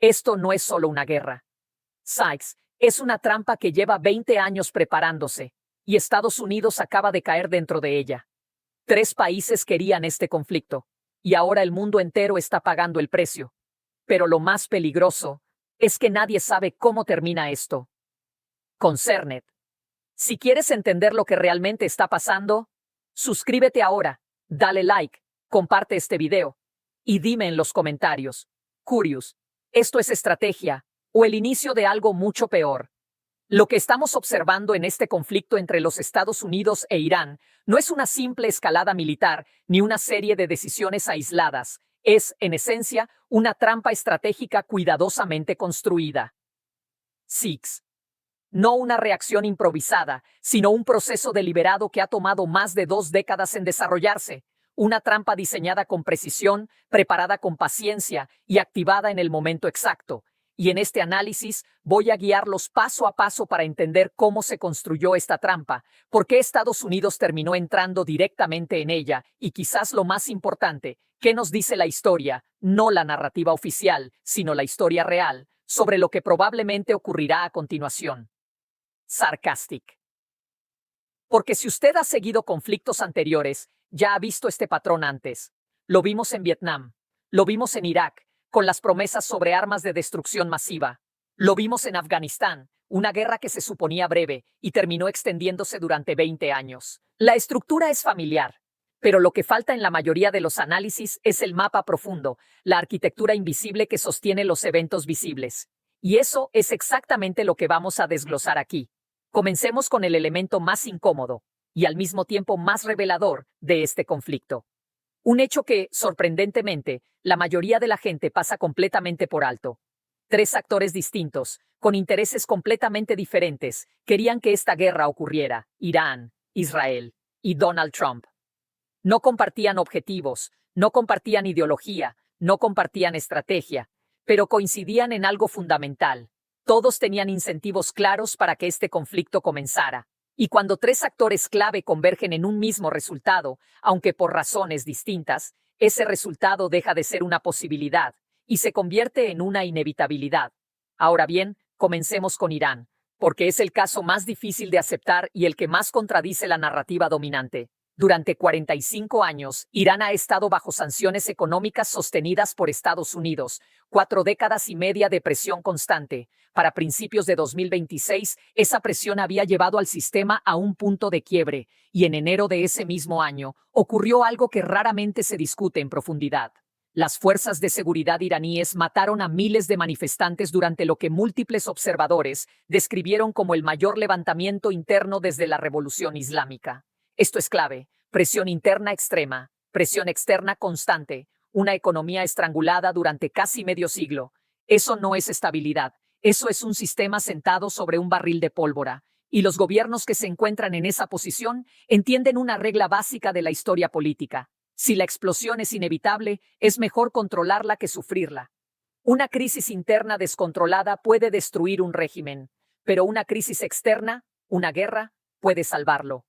Esto no es solo una guerra. Sykes, es una trampa que lleva 20 años preparándose, y Estados Unidos acaba de caer dentro de ella. 3 países querían este conflicto, y ahora el mundo entero está pagando el precio. Pero lo más peligroso es que nadie sabe cómo termina esto. Con Cernet. Si quieres entender lo que realmente está pasando, suscríbete ahora, dale like, comparte este video, y dime en los comentarios, Curious, ¿esto es estrategia o el inicio de algo mucho peor? Lo que estamos observando en este conflicto entre los Estados Unidos e Irán no es una simple escalada militar ni una serie de decisiones aisladas. Es, en esencia, una trampa estratégica cuidadosamente construida. 6. No una reacción improvisada, sino un proceso deliberado que ha tomado más de 2 décadas en desarrollarse. Una trampa diseñada con precisión, preparada con paciencia y activada en el momento exacto. Y en este análisis voy a guiarlos paso a paso para entender cómo se construyó esta trampa, por qué Estados Unidos terminó entrando directamente en ella y quizás lo más importante, qué nos dice la historia, no la narrativa oficial, sino la historia real, sobre lo que probablemente ocurrirá a continuación. Sarcastic. Porque si usted ha seguido conflictos anteriores, ya ha visto este patrón antes. Lo vimos en Vietnam, lo vimos en Irak, con las promesas sobre armas de destrucción masiva. Lo vimos en Afganistán, una guerra que se suponía breve y terminó extendiéndose durante 20 años. La estructura es familiar, pero lo que falta en la mayoría de los análisis es el mapa profundo, la arquitectura invisible que sostiene los eventos visibles. Y eso es exactamente lo que vamos a desglosar aquí. Comencemos con el elemento más incómodo y al mismo tiempo más revelador de este conflicto. Un hecho que, sorprendentemente, la mayoría de la gente pasa completamente por alto. 3 actores distintos, con intereses completamente diferentes, querían que esta guerra ocurriera: Irán, Israel y Donald Trump. No compartían objetivos, no compartían ideología, no compartían estrategia, pero coincidían en algo fundamental. Todos tenían incentivos claros para que este conflicto comenzara. Y cuando 3 actores clave convergen en un mismo resultado, aunque por razones distintas, ese resultado deja de ser una posibilidad y se convierte en una inevitabilidad. Ahora bien, comencemos con Irán, porque es el caso más difícil de aceptar y el que más contradice la narrativa dominante. Durante 45 años, Irán ha estado bajo sanciones económicas sostenidas por Estados Unidos, 4 décadas y media de presión constante. Para principios de 2026, esa presión había llevado al sistema a un punto de quiebre, y en enero de ese mismo año ocurrió algo que raramente se discute en profundidad. Las fuerzas de seguridad iraníes mataron a miles de manifestantes durante lo que múltiples observadores describieron como el mayor levantamiento interno desde la Revolución Islámica. Esto es clave: presión interna extrema, presión externa constante, una economía estrangulada durante casi medio siglo. Eso no es estabilidad, eso es un sistema sentado sobre un barril de pólvora. Y los gobiernos que se encuentran en esa posición entienden una regla básica de la historia política: si la explosión es inevitable, es mejor controlarla que sufrirla. Una crisis interna descontrolada puede destruir un régimen, pero una crisis externa, una guerra, puede salvarlo.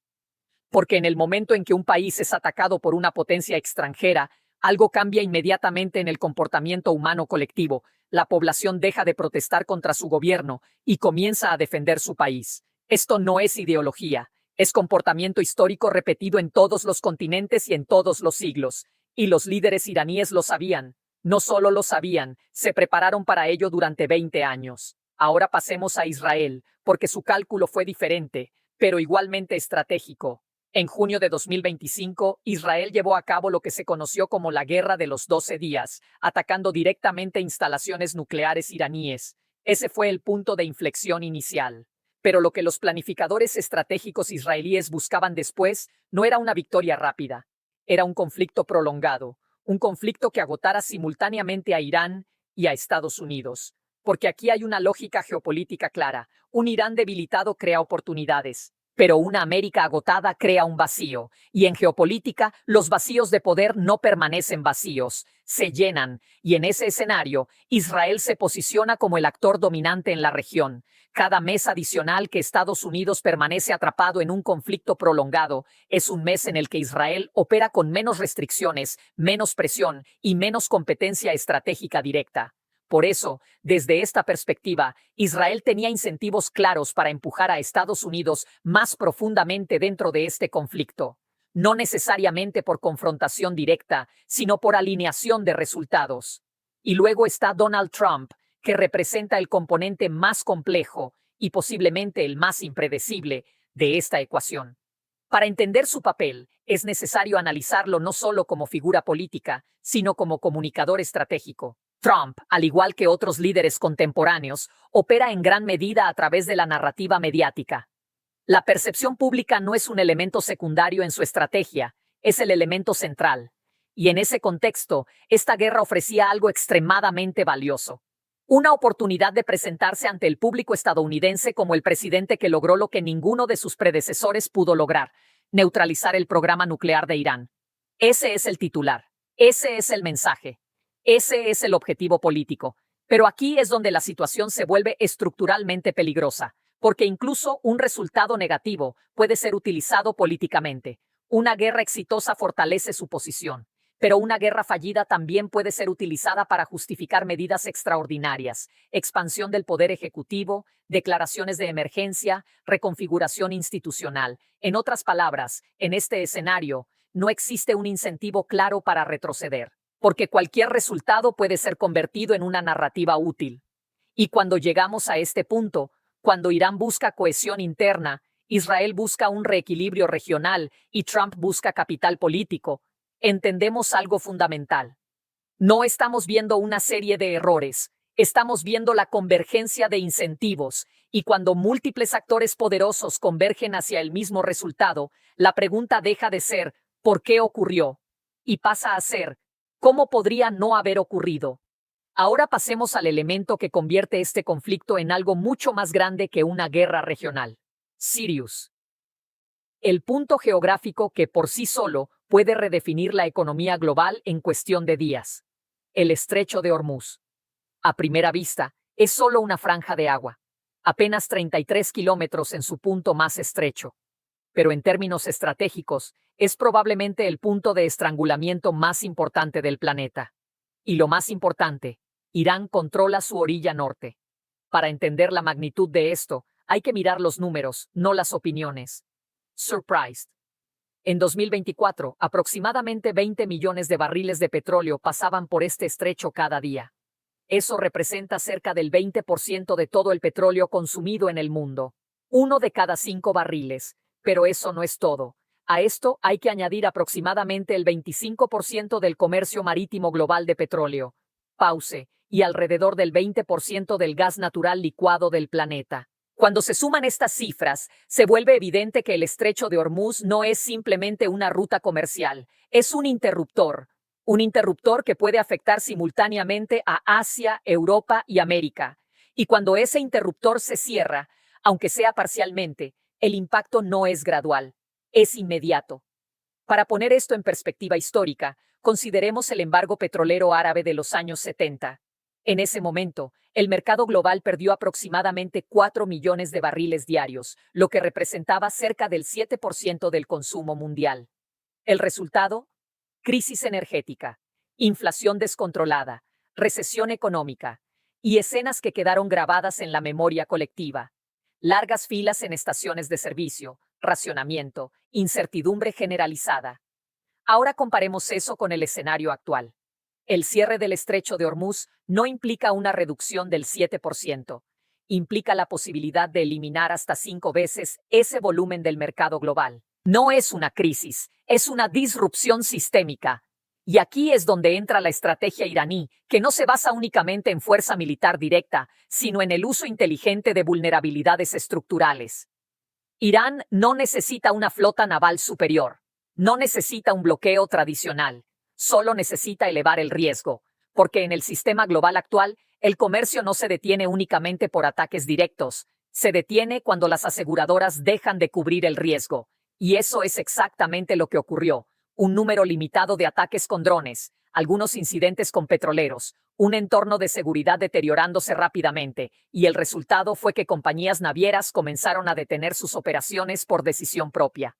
Porque en el momento en que un país es atacado por una potencia extranjera, algo cambia inmediatamente en el comportamiento humano colectivo. La población deja de protestar contra su gobierno y comienza a defender su país. Esto no es ideología, es comportamiento histórico repetido en todos los continentes y en todos los siglos. Y los líderes iraníes lo sabían. No solo lo sabían, se prepararon para ello durante 20 años. Ahora pasemos a Israel, porque su cálculo fue diferente, pero igualmente estratégico. En junio de 2025, Israel llevó a cabo lo que se conoció como la Guerra de los 12 días, atacando directamente instalaciones nucleares iraníes. Ese fue el punto de inflexión inicial. Pero lo que los planificadores estratégicos israelíes buscaban después no era una victoria rápida. Era un conflicto prolongado, un conflicto que agotara simultáneamente a Irán y a Estados Unidos. Porque aquí hay una lógica geopolítica clara: un Irán debilitado crea oportunidades, pero una América agotada crea un vacío, y en geopolítica los vacíos de poder no permanecen vacíos, se llenan, y en ese escenario Israel se posiciona como el actor dominante en la región. Cada mes adicional que Estados Unidos permanece atrapado en un conflicto prolongado es un mes en el que Israel opera con menos restricciones, menos presión y menos competencia estratégica directa. Por eso, desde esta perspectiva, Israel tenía incentivos claros para empujar a Estados Unidos más profundamente dentro de este conflicto, no necesariamente por confrontación directa, sino por alineación de resultados. Y luego está Donald Trump, que representa el componente más complejo y posiblemente el más impredecible de esta ecuación. Para entender su papel, es necesario analizarlo no solo como figura política, sino como comunicador estratégico. Trump, al igual que otros líderes contemporáneos, opera en gran medida a través de la narrativa mediática. La percepción pública no es un elemento secundario en su estrategia, es el elemento central. Y en ese contexto, esta guerra ofrecía algo extremadamente valioso. Una oportunidad de presentarse ante el público estadounidense como el presidente que logró lo que ninguno de sus predecesores pudo lograr: neutralizar el programa nuclear de Irán. Ese es el titular, ese es el mensaje, ese es el objetivo político. Pero aquí es donde la situación se vuelve estructuralmente peligrosa, porque incluso un resultado negativo puede ser utilizado políticamente. Una guerra exitosa fortalece su posición, pero una guerra fallida también puede ser utilizada para justificar medidas extraordinarias: expansión del poder ejecutivo, declaraciones de emergencia, reconfiguración institucional. En otras palabras, en este escenario, no existe un incentivo claro para retroceder, porque cualquier resultado puede ser convertido en una narrativa útil. Y cuando llegamos a este punto, cuando Irán busca cohesión interna, Israel busca un reequilibrio regional y Trump busca capital político, entendemos algo fundamental. No estamos viendo una serie de errores, estamos viendo la convergencia de incentivos, y cuando múltiples actores poderosos convergen hacia el mismo resultado, la pregunta deja de ser ¿por qué ocurrió? Y pasa a ser ¿cómo podría no haber ocurrido? Ahora pasemos al elemento que convierte este conflicto en algo mucho más grande que una guerra regional: Sirius. El punto geográfico que por sí solo puede redefinir la economía global en cuestión de días. El estrecho de Hormuz. A primera vista, es solo una franja de agua, apenas 33 kilómetros en su punto más estrecho. Pero en términos estratégicos, es probablemente el punto de estrangulamiento más importante del planeta. Y lo más importante, Irán controla su orilla norte. Para entender la magnitud de esto, hay que mirar los números, no las opiniones. Surprised. En 2024, aproximadamente 20 millones de barriles de petróleo pasaban por este estrecho cada día. Eso representa cerca del 20% de todo el petróleo consumido en el mundo. 1 de cada 5 barriles. Pero eso no es todo. A esto hay que añadir aproximadamente el 25% del comercio marítimo global de petróleo. Pause. Y alrededor del 20% del gas natural licuado del planeta. Cuando se suman estas cifras, se vuelve evidente que el estrecho de Hormuz no es simplemente una ruta comercial, es un interruptor que puede afectar simultáneamente a Asia, Europa y América. Y cuando ese interruptor se cierra, aunque sea parcialmente, el impacto no es gradual, es inmediato. Para poner esto en perspectiva histórica, consideremos el embargo petrolero árabe de los años 70. En ese momento, el mercado global perdió aproximadamente 4 millones de barriles diarios, lo que representaba cerca del 7% del consumo mundial. El resultado: crisis energética, inflación descontrolada, recesión económica y escenas que quedaron grabadas en la memoria colectiva. Largas filas en estaciones de servicio, racionamiento, incertidumbre generalizada. Ahora comparemos eso con el escenario actual. El cierre del estrecho de Hormuz no implica una reducción del 7%. Implica la posibilidad de eliminar hasta 5 veces ese volumen del mercado global. No es una crisis, es una disrupción sistémica. Y aquí es donde entra la estrategia iraní, que no se basa únicamente en fuerza militar directa, sino en el uso inteligente de vulnerabilidades estructurales. Irán no necesita una flota naval superior. No necesita un bloqueo tradicional. Solo necesita elevar el riesgo, porque en el sistema global actual, el comercio no se detiene únicamente por ataques directos, se detiene cuando las aseguradoras dejan de cubrir el riesgo. Y eso es exactamente lo que ocurrió: un número limitado de ataques con drones, algunos incidentes con petroleros, un entorno de seguridad deteriorándose rápidamente, y el resultado fue que compañías navieras comenzaron a detener sus operaciones por decisión propia.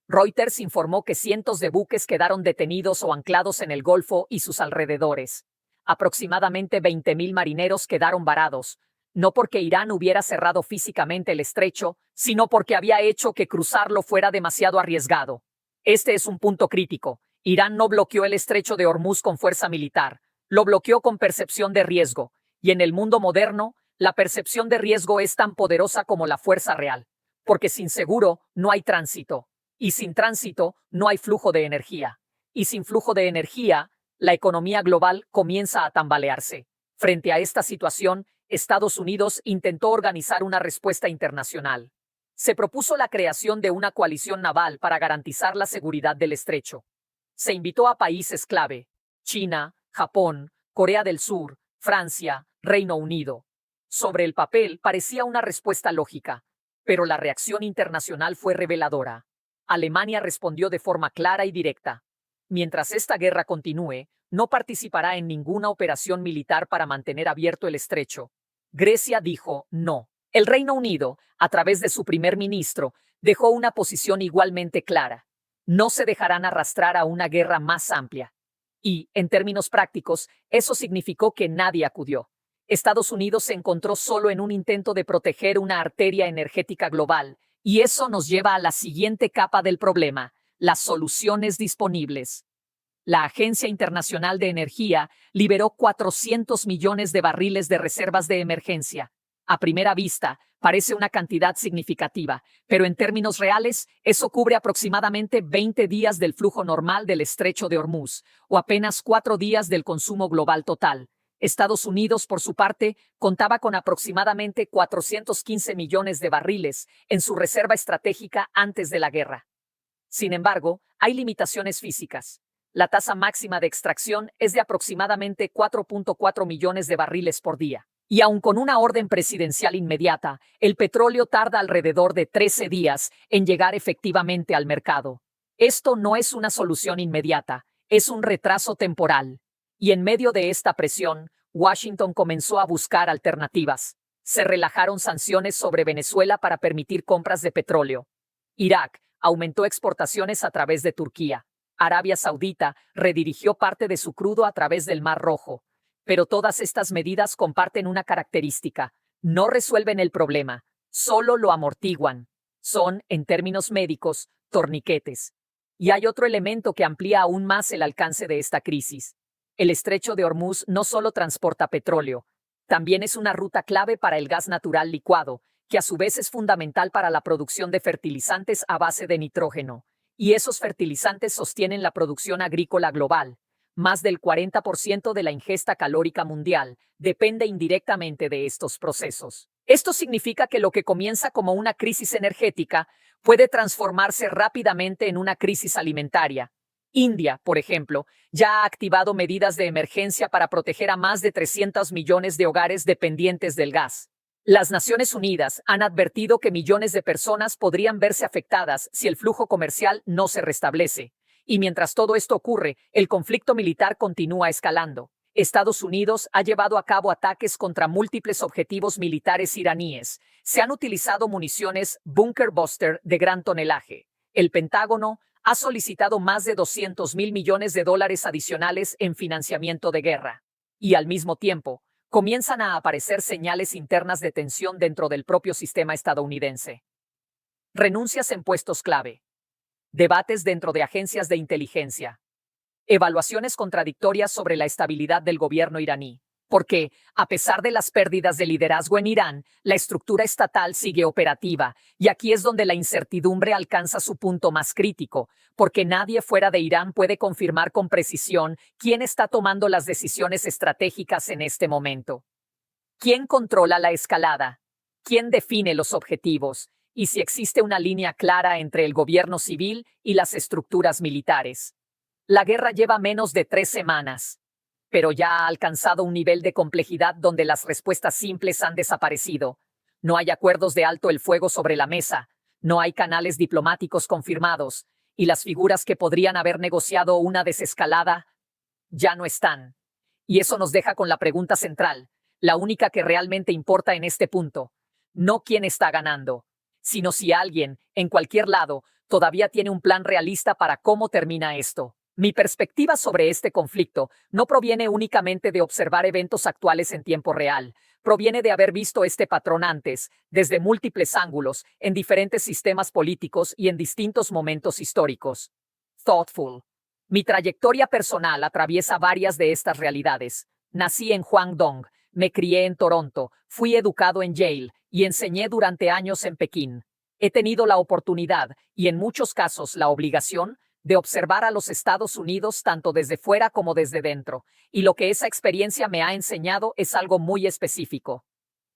Reuters informó que cientos de buques quedaron detenidos o anclados en el Golfo y sus alrededores. Aproximadamente 20.000 marineros quedaron varados, no porque Irán hubiera cerrado físicamente el estrecho, sino porque había hecho que cruzarlo fuera demasiado arriesgado. Este es un punto crítico. Irán no bloqueó el estrecho de Hormuz con fuerza militar, lo bloqueó con percepción de riesgo, y en el mundo moderno, la percepción de riesgo es tan poderosa como la fuerza real, porque sin seguro no hay tránsito, y sin tránsito no hay flujo de energía, y sin flujo de energía, la economía global comienza a tambalearse. Frente a esta situación, Estados Unidos intentó organizar una respuesta internacional. Se propuso la creación de una coalición naval para garantizar la seguridad del estrecho. Se invitó a países clave: China, Japón, Corea del Sur, Francia, Reino Unido. Sobre el papel parecía una respuesta lógica, pero la reacción internacional fue reveladora. Alemania respondió de forma clara y directa: mientras esta guerra continúe, no participará en ninguna operación militar para mantener abierto el estrecho. Grecia dijo no. El Reino Unido, a través de su primer ministro, dejó una posición igualmente clara: no se dejarán arrastrar a una guerra más amplia. Y, en términos prácticos, eso significó que nadie acudió. Estados Unidos se encontró solo en un intento de proteger una arteria energética global, y eso nos lleva a la siguiente capa del problema: las soluciones disponibles. La Agencia Internacional de Energía liberó 400 millones de barriles de reservas de emergencia. A primera vista, parece una cantidad significativa, pero en términos reales, eso cubre aproximadamente 20 días del flujo normal del estrecho de Hormuz, o apenas 4 días del consumo global total. Estados Unidos, por su parte, contaba con aproximadamente 415 millones de barriles en su reserva estratégica antes de la guerra. Sin embargo, hay limitaciones físicas. La tasa máxima de extracción es de aproximadamente 4.4 millones de barriles por día. Y aun con una orden presidencial inmediata, el petróleo tarda alrededor de 13 días en llegar efectivamente al mercado. Esto no es una solución inmediata, es un retraso temporal. Y en medio de esta presión, Washington comenzó a buscar alternativas. Se relajaron sanciones sobre Venezuela para permitir compras de petróleo. Irak aumentó exportaciones a través de Turquía. Arabia Saudita redirigió parte de su crudo a través del Mar Rojo. Pero todas estas medidas comparten una característica: no resuelven el problema, solo lo amortiguan. Son, en términos médicos, torniquetes. Y hay otro elemento que amplía aún más el alcance de esta crisis. El estrecho de Hormuz no solo transporta petróleo, también es una ruta clave para el gas natural licuado, que a su vez es fundamental para la producción de fertilizantes a base de nitrógeno. Y esos fertilizantes sostienen la producción agrícola global. Más del 40% de la ingesta calórica mundial depende indirectamente de estos procesos. Esto significa que lo que comienza como una crisis energética puede transformarse rápidamente en una crisis alimentaria. India, por ejemplo, ya ha activado medidas de emergencia para proteger a más de 300 millones de hogares dependientes del gas. Las Naciones Unidas han advertido que millones de personas podrían verse afectadas si el flujo comercial no se restablece. Y mientras todo esto ocurre, el conflicto militar continúa escalando. Estados Unidos ha llevado a cabo ataques contra múltiples objetivos militares iraníes. Se han utilizado municiones Bunker Buster de gran tonelaje. El Pentágono ha solicitado más de 200.000 millones de dólares adicionales en financiamiento de guerra. Y al mismo tiempo, comienzan a aparecer señales internas de tensión dentro del propio sistema estadounidense. Renuncias en puestos clave. Debates dentro de agencias de inteligencia. Evaluaciones contradictorias sobre la estabilidad del gobierno iraní. Porque, a pesar de las pérdidas de liderazgo en Irán, la estructura estatal sigue operativa, y aquí es donde la incertidumbre alcanza su punto más crítico, porque nadie fuera de Irán puede confirmar con precisión quién está tomando las decisiones estratégicas en este momento. ¿Quién controla la escalada? ¿Quién define los objetivos? Y si existe una línea clara entre el gobierno civil y las estructuras militares. La guerra lleva menos de 3 semanas, pero ya ha alcanzado un nivel de complejidad donde las respuestas simples han desaparecido. No hay acuerdos de alto el fuego sobre la mesa, no hay canales diplomáticos confirmados, y las figuras que podrían haber negociado una desescalada ya no están. Y eso nos deja con la pregunta central, la única que realmente importa en este punto: no quién está ganando, sino si alguien, en cualquier lado, todavía tiene un plan realista para cómo termina esto. Mi perspectiva sobre este conflicto no proviene únicamente de observar eventos actuales en tiempo real, proviene de haber visto este patrón antes, desde múltiples ángulos, en diferentes sistemas políticos y en distintos momentos históricos. Thoughtful. Mi trayectoria personal atraviesa varias de estas realidades. Nací en Guangdong, me crié en Toronto, fui educado en Yale y enseñé durante años en Pekín. He tenido la oportunidad, y en muchos casos la obligación, de observar a los Estados Unidos tanto desde fuera como desde dentro, y lo que esa experiencia me ha enseñado es algo muy específico.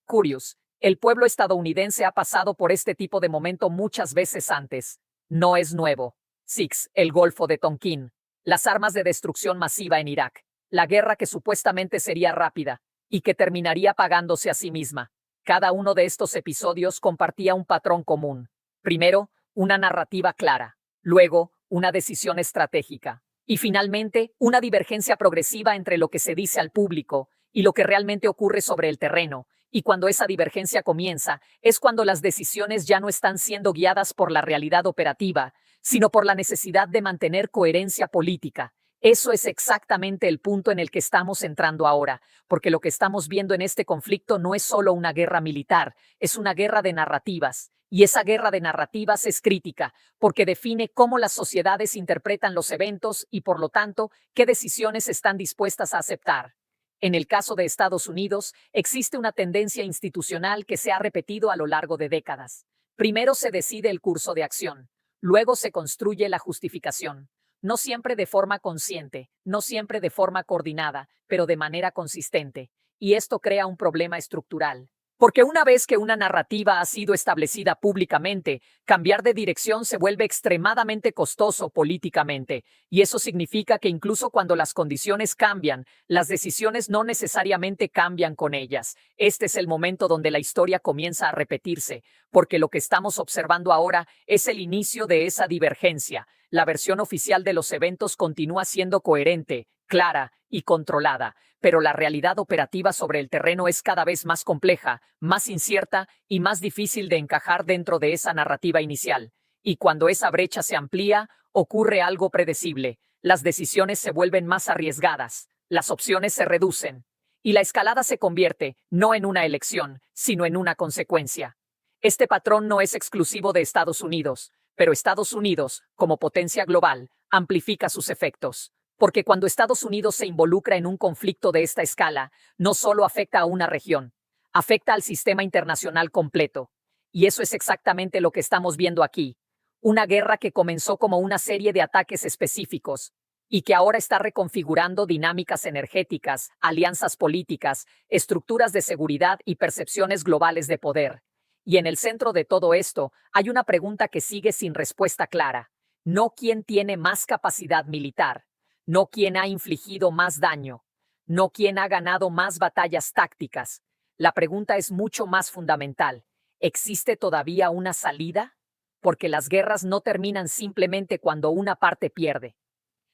Curious, el pueblo estadounidense ha pasado por este tipo de momento muchas veces antes. No es nuevo. 6. El Golfo de Tonkin. Las armas de destrucción masiva en Irak. La guerra que supuestamente sería rápida y que terminaría pagándose a sí misma. Cada uno de estos episodios compartía un patrón común. Primero, una narrativa clara. Luego, una decisión estratégica. Y finalmente, una divergencia progresiva entre lo que se dice al público y lo que realmente ocurre sobre el terreno. Y cuando esa divergencia comienza, es cuando las decisiones ya no están siendo guiadas por la realidad operativa, sino por la necesidad de mantener coherencia política. Eso es exactamente el punto en el que estamos entrando ahora, porque lo que estamos viendo en este conflicto no es solo una guerra militar, es una guerra de narrativas. Y esa guerra de narrativas es crítica, porque define cómo las sociedades interpretan los eventos y, por lo tanto, qué decisiones están dispuestas a aceptar. En el caso de Estados Unidos, existe una tendencia institucional que se ha repetido a lo largo de décadas. Primero se decide el curso de acción, luego se construye la justificación. No siempre de forma consciente, no siempre de forma coordinada, pero de manera consistente. Y esto crea un problema estructural. Porque una vez que una narrativa ha sido establecida públicamente, cambiar de dirección se vuelve extremadamente costoso políticamente, y eso significa que incluso cuando las condiciones cambian, las decisiones no necesariamente cambian con ellas. Este es el momento donde la historia comienza a repetirse, porque lo que estamos observando ahora es el inicio de esa divergencia. La versión oficial de los eventos continúa siendo coherente, clara y controlada, pero la realidad operativa sobre el terreno es cada vez más compleja, más incierta y más difícil de encajar dentro de esa narrativa inicial. Y cuando esa brecha se amplía, ocurre algo predecible. Las decisiones se vuelven más arriesgadas, las opciones se reducen, y la escalada se convierte no en una elección, sino en una consecuencia. Este patrón no es exclusivo de Estados Unidos, pero Estados Unidos, como potencia global, amplifica sus efectos. Porque cuando Estados Unidos se involucra en un conflicto de esta escala, no solo afecta a una región, afecta al sistema internacional completo. Y eso es exactamente lo que estamos viendo aquí. Una guerra que comenzó como una serie de ataques específicos y que ahora está reconfigurando dinámicas energéticas, alianzas políticas, estructuras de seguridad y percepciones globales de poder. Y en el centro de todo esto hay una pregunta que sigue sin respuesta clara. No quién tiene más capacidad militar, no quién ha infligido más daño, no quién ha ganado más batallas tácticas. La pregunta es mucho más fundamental. ¿Existe todavía una salida? Porque las guerras no terminan simplemente cuando una parte pierde.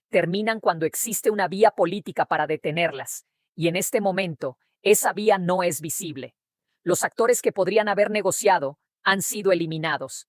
Terminan cuando existe una vía política para detenerlas. Y en este momento, esa vía no es visible. Los actores que podrían haber negociado han sido eliminados.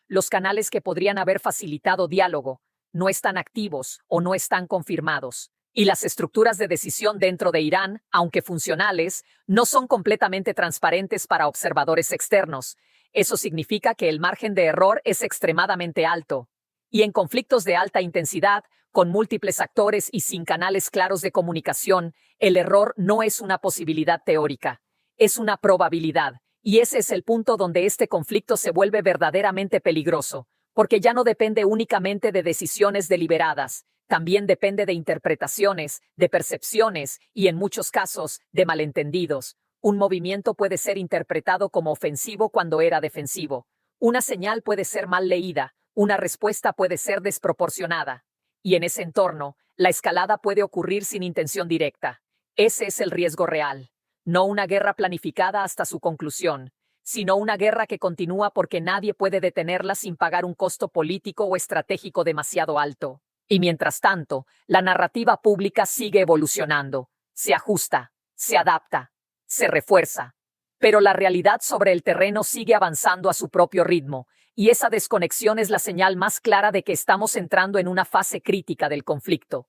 Los canales que podrían haber facilitado diálogo no están activos o no están confirmados. Y las estructuras de decisión dentro de Irán, aunque funcionales, no son completamente transparentes para observadores externos. Eso significa que el margen de error es extremadamente alto. Y en conflictos de alta intensidad, con múltiples actores y sin canales claros de comunicación, el error no es una posibilidad teórica, es una probabilidad. Y ese es el punto donde este conflicto se vuelve verdaderamente peligroso, porque ya no depende únicamente de decisiones deliberadas, también depende de interpretaciones, de percepciones y, en muchos casos, de malentendidos. Un movimiento puede ser interpretado como ofensivo cuando era defensivo. Una señal puede ser mal leída, una respuesta puede ser desproporcionada. Y en ese entorno, la escalada puede ocurrir sin intención directa. Ese es el riesgo real. No una guerra planificada hasta su conclusión, sino una guerra que continúa porque nadie puede detenerla sin pagar un costo político o estratégico demasiado alto. Y mientras tanto, la narrativa pública sigue evolucionando, se ajusta, se adapta, se refuerza. Pero la realidad sobre el terreno sigue avanzando a su propio ritmo. Y esa desconexión es la señal más clara de que estamos entrando en una fase crítica del conflicto.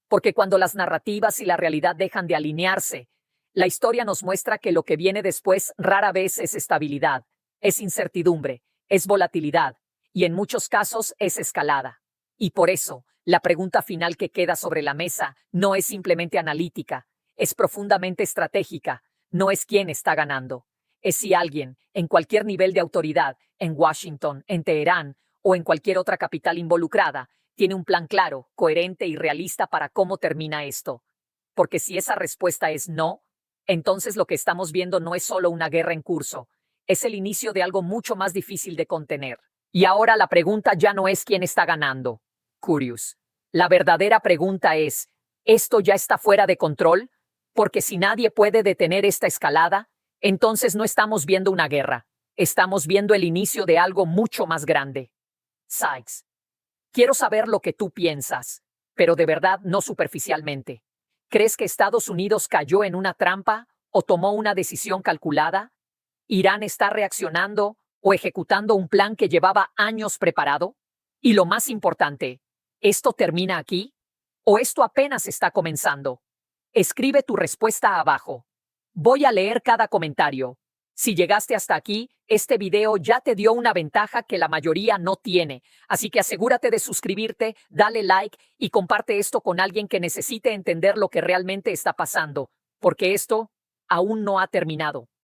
Porque cuando las narrativas y la realidad dejan de alinearse, la historia nos muestra que lo que viene después rara vez es estabilidad, es incertidumbre, es volatilidad, y en muchos casos es escalada. Y por eso, la pregunta final que queda sobre la mesa no es simplemente analítica, es profundamente estratégica, no es quién está ganando. Es si alguien, en cualquier nivel de autoridad, en Washington, en Teherán o en cualquier otra capital involucrada, tiene un plan claro, coherente y realista para cómo termina esto. Porque si esa respuesta es no, entonces lo que estamos viendo no es solo una guerra en curso, es el inicio de algo mucho más difícil de contener. Y ahora la pregunta ya no es quién está ganando. Curious. La verdadera pregunta es, ¿esto ya está fuera de control? Porque si nadie puede detener esta escalada, entonces no estamos viendo una guerra, estamos viendo el inicio de algo mucho más grande. Sykes, quiero saber lo que tú piensas, pero de verdad no superficialmente. ¿Crees que Estados Unidos cayó en una trampa o tomó una decisión calculada? ¿Irán está reaccionando o ejecutando un plan que llevaba años preparado? Y lo más importante, ¿esto termina aquí? ¿O esto apenas está comenzando? Escribe tu respuesta abajo. Voy a leer cada comentario. Si llegaste hasta aquí, este video ya te dio una ventaja que la mayoría no tiene, así que asegúrate de suscribirte, dale like y comparte esto con alguien que necesite entender lo que realmente está pasando, porque esto aún no ha terminado.